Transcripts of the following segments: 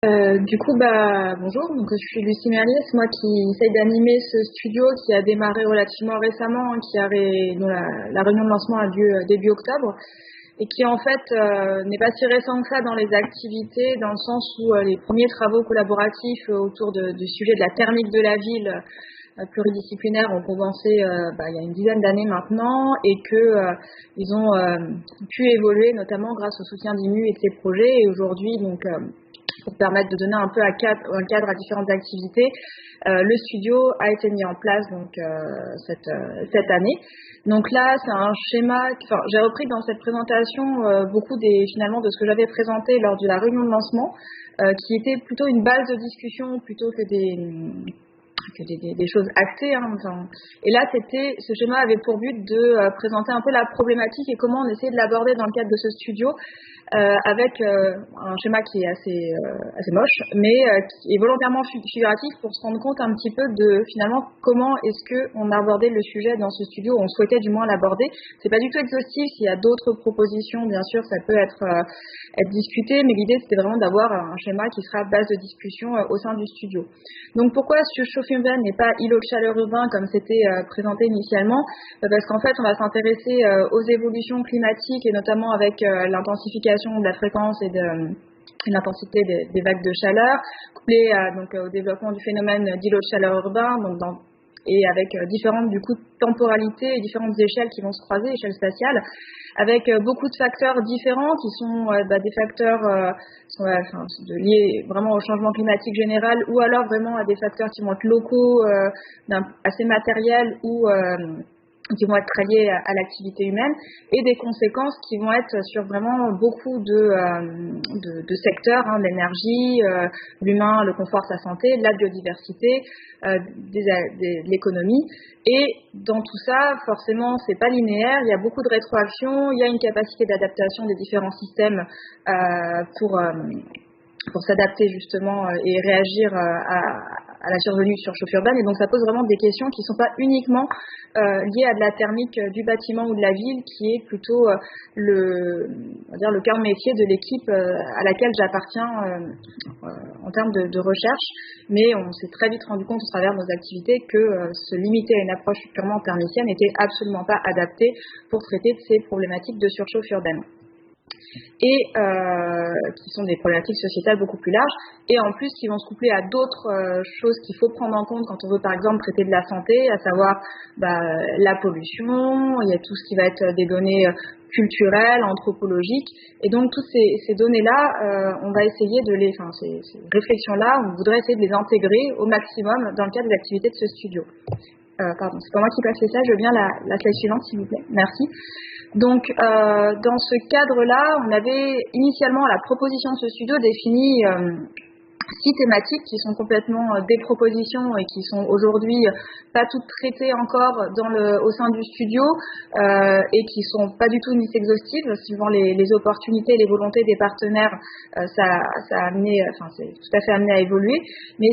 Bonjour. Donc, je suis Lucie Merlier, c'est moi qui essaye d'animer ce studio qui a démarré relativement récemment, dont la réunion de lancement a lieu début octobre, et qui en fait n'est pas si récent que ça dans les activités, dans le sens où les premiers travaux collaboratifs autour du sujet de la thermique de la ville pluridisciplinaires ont commencé il y a une dizaine d'années maintenant, et ils ont pu évoluer notamment grâce au soutien d'IMU et de ses projets. Et aujourd'hui, pour permettre de donner un peu un cadre à différentes activités, le studio a été mis en place cette année. Donc là, c'est un schéma. J'ai repris dans cette présentation beaucoup finalement de ce que j'avais présenté lors de la réunion de lancement, qui était plutôt une base de discussion plutôt que des choses actées. Et là, ce schéma avait pour but de présenter un peu la problématique et comment on essayait de l'aborder dans le cadre de ce studio, avec un schéma qui est assez moche, mais qui est volontairement figuratif pour se rendre compte un petit peu de finalement comment est-ce qu'on a abordé le sujet dans ce studio, on souhaitait du moins l'aborder. C'est pas du tout exhaustif, s'il y a d'autres propositions, bien sûr, ça peut être discuté, mais l'idée c'était vraiment d'avoir un schéma qui sera base de discussion au sein du studio. Donc pourquoi ce chauffe urbain n'est pas îlot de chaleur urbain comme c'était présenté initialement? Parce qu'en fait, on va s'intéresser aux évolutions climatiques, et notamment avec l'intensification de la fréquence et de l'intensité des vagues de chaleur, couplée au développement du phénomène d'îlot de chaleur urbain, et avec différentes temporalités et différentes échelles qui vont se croiser, échelles spatiales, avec beaucoup de facteurs différents qui sont des facteurs liés vraiment au changement climatique général, ou alors vraiment à des facteurs qui vont être locaux, assez matériels, ou qui vont être très liés à l'activité humaine, et des conséquences qui vont être sur vraiment beaucoup de secteurs, l'énergie, l'humain, le confort, sa santé, la biodiversité, de l'économie. Et dans tout ça, forcément, c'est pas linéaire, il y a beaucoup de rétroaction, il y a une capacité d'adaptation des différents systèmes pour s'adapter justement et réagir à la survenue de surchauffe urbaine. Et donc ça pose vraiment des questions qui ne sont pas uniquement liées à de la thermique du bâtiment ou de la ville, qui est plutôt le cœur métier de l'équipe à laquelle j'appartiens en termes de recherche. Mais on s'est très vite rendu compte au travers de nos activités que se limiter à une approche purement thermicienne n'était absolument pas adapté pour traiter de ces problématiques de surchauffe urbaine, et qui sont des problématiques sociétales beaucoup plus larges, et en plus qui vont se coupler à d'autres choses qu'il faut prendre en compte quand on veut par exemple traiter de la santé, à savoir la pollution, il y a tout ce qui va être des données culturelles, anthropologiques, et donc toutes ces données-là, on va essayer ces réflexions-là, on voudrait essayer de les intégrer au maximum dans le cadre des activités de ce studio. Pardon, c'est pas moi qui passais ça, je veux bien la slide suivante s'il vous plaît, merci. Donc, dans ce cadre-là, on avait initialement la proposition de ce studio définie 6 thématiques qui sont complètement des propositions et qui sont aujourd'hui pas toutes traitées encore au sein du studio, et qui sont pas du tout ni exhaustives, suivant les opportunités et les volontés des partenaires. Ça a amené, c'est tout à fait amené à évoluer, mais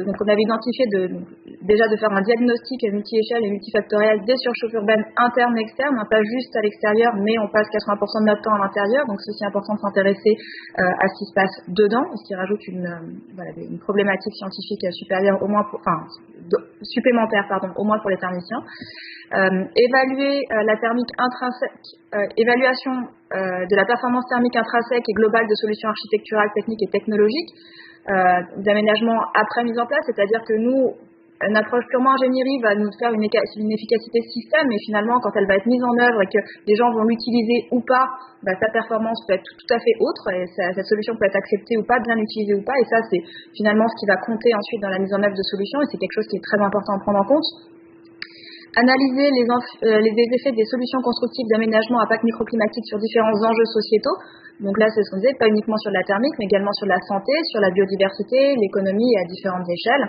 donc on avait identifié déjà de faire un diagnostic multi-échelle et multifactoriel des surchauffes urbaines internes et externes, pas juste à l'extérieur, mais on passe 80% de notre temps à l'intérieur, donc c'est aussi important de s'intéresser à ce qui se passe dedans, ce qui rajoute une problématique scientifique supérieure supplémentaire, au moins pour les thermiciens. Évaluer la thermique intrinsèque, évaluation de la performance thermique intrinsèque et globale de solutions architecturales, techniques et technologiques d'aménagement après mise en place, c'est-à-dire que nous, une approche purement ingénierie va nous faire une efficacité système, mais finalement, quand elle va être mise en œuvre et que les gens vont l'utiliser ou pas, sa performance peut être tout à fait autre, et cette solution peut être acceptée ou pas, bien utilisée ou pas, et ça, c'est finalement ce qui va compter ensuite dans la mise en œuvre de solutions, et c'est quelque chose qui est très important à prendre en compte. Analyser les effets des solutions constructives d'aménagement à impact microclimatique sur différents enjeux sociétaux. Donc là, c'est ce qu'on disait, pas uniquement sur de la thermique, mais également sur la santé, sur la biodiversité, l'économie et à différentes échelles.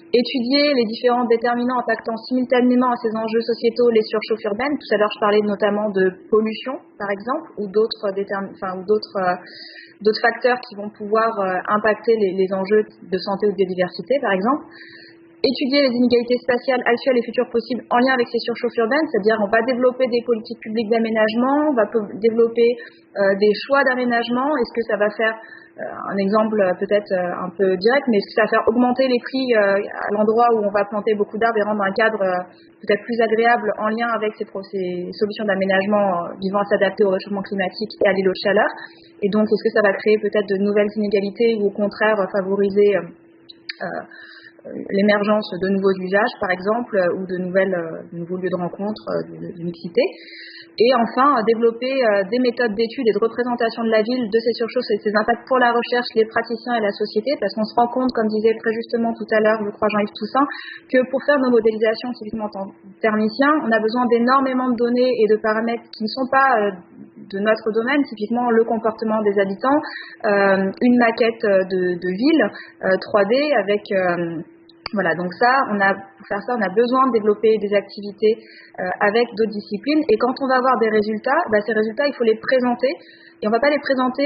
Étudier les différents déterminants impactant simultanément à ces enjeux sociétaux les surchauffes urbaines. Tout à l'heure, je parlais notamment de pollution, par exemple, ou d'autres facteurs qui vont pouvoir impacter les enjeux de santé ou de biodiversité, par exemple. étudier les inégalités spatiales actuelles et futures possibles en lien avec ces surchaufes urbaines, c'est-à-dire on va développer des politiques publiques d'aménagement, on va développer des choix d'aménagement. Est-ce que ça va faire, un exemple peut-être un peu direct, mais est-ce que ça va faire augmenter les prix à l'endroit où on va planter beaucoup d'arbres et rendre un cadre peut-être plus agréable en lien avec ces solutions d'aménagement visant à s'adapter au réchauffement climatique et à l'îlot de chaleur? Et donc, est-ce que ça va créer peut-être de nouvelles inégalités ou au contraire favoriser l'émergence de nouveaux usages, par exemple, ou de nouveaux lieux de rencontre, de mixité. Et enfin, développer des méthodes d'études et de représentation de la ville, de ces surchaufes et de ses impacts pour la recherche, les praticiens et la société, parce qu'on se rend compte, comme disait très justement tout à l'heure, je crois Jean-Yves Toussaint, que pour faire nos modélisations typiquement thermiciens, on a besoin d'énormément de données et de paramètres qui ne sont pas de notre domaine, typiquement le comportement des habitants, une maquette de ville 3D avec voilà, donc pour faire ça, on a besoin de développer des activités avec d'autres disciplines. Et quand on va avoir des résultats, ces résultats, il faut les présenter. Et on ne va pas les présenter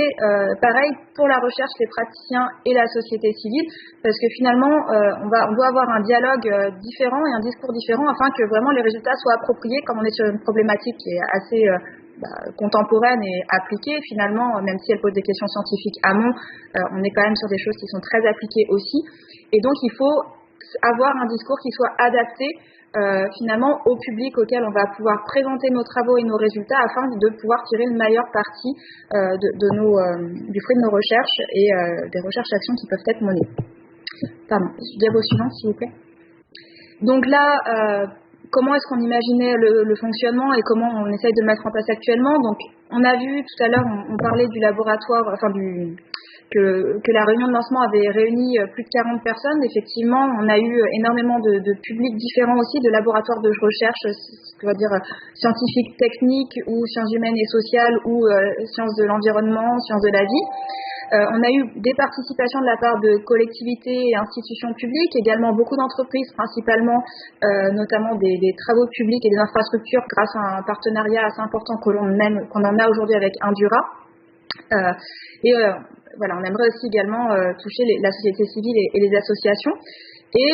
pareil pour la recherche, les praticiens et la société civile, parce que finalement, on doit avoir un dialogue différent et un discours différent afin que vraiment les résultats soient appropriés, comme on est sur une problématique qui est assez contemporaine et appliquée finalement, même si elle pose des questions scientifiques amont, on est quand même sur des choses qui sont très appliquées aussi. Et donc, il faut avoir un discours qui soit adapté finalement au public auquel on va pouvoir présenter nos travaux et nos résultats afin de pouvoir tirer le meilleur parti du fruit de nos recherches et des recherches-actions qui peuvent être menées. Pardon, diapo suivant s'il vous plaît. Donc là, comment est-ce qu'on imaginait le fonctionnement et comment on essaye de le mettre en place actuellement? Donc on a vu tout à l'heure, on parlait du laboratoire, que la réunion de lancement avait réuni plus de 40 personnes. Effectivement, on a eu énormément de publics différents aussi, de laboratoires de recherche, on va dire scientifiques, techniques ou sciences humaines et sociales ou sciences de l'environnement, sciences de la vie. On a eu des participations de la part de collectivités et institutions publiques, également beaucoup d'entreprises, principalement notamment des travaux publics et des infrastructures grâce à un partenariat assez important qu'on en a aujourd'hui avec Indura. Voilà, on aimerait aussi également toucher la société civile et les associations. Et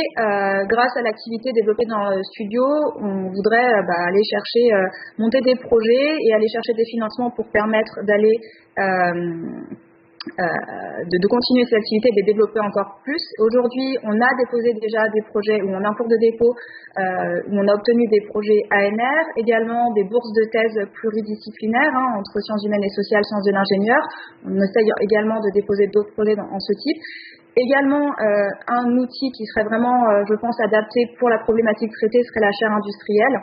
grâce à l'activité développée dans le studio, on voudrait aller chercher, monter des projets et aller chercher des financements pour permettre d'aller de continuer cette activité et de les développer encore plus. Aujourd'hui, on a déposé déjà des projets où on est en cours de dépôt, où on a obtenu des projets ANR, également des bourses de thèse pluridisciplinaires entre sciences humaines et sociales, sciences de l'ingénieur. On essaye également de déposer d'autres projets en ce type. Également, un outil qui serait vraiment, je pense, adapté pour la problématique traitée serait la chaire industrielle.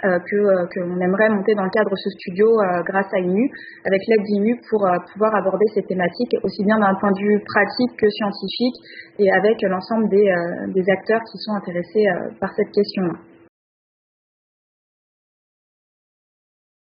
Qu'on aimerait monter dans le cadre de ce studio grâce à IMU, avec l'aide d'IMU pour pouvoir aborder ces thématiques aussi bien d'un point de vue pratique que scientifique et avec l'ensemble des acteurs qui sont intéressés par cette question-là.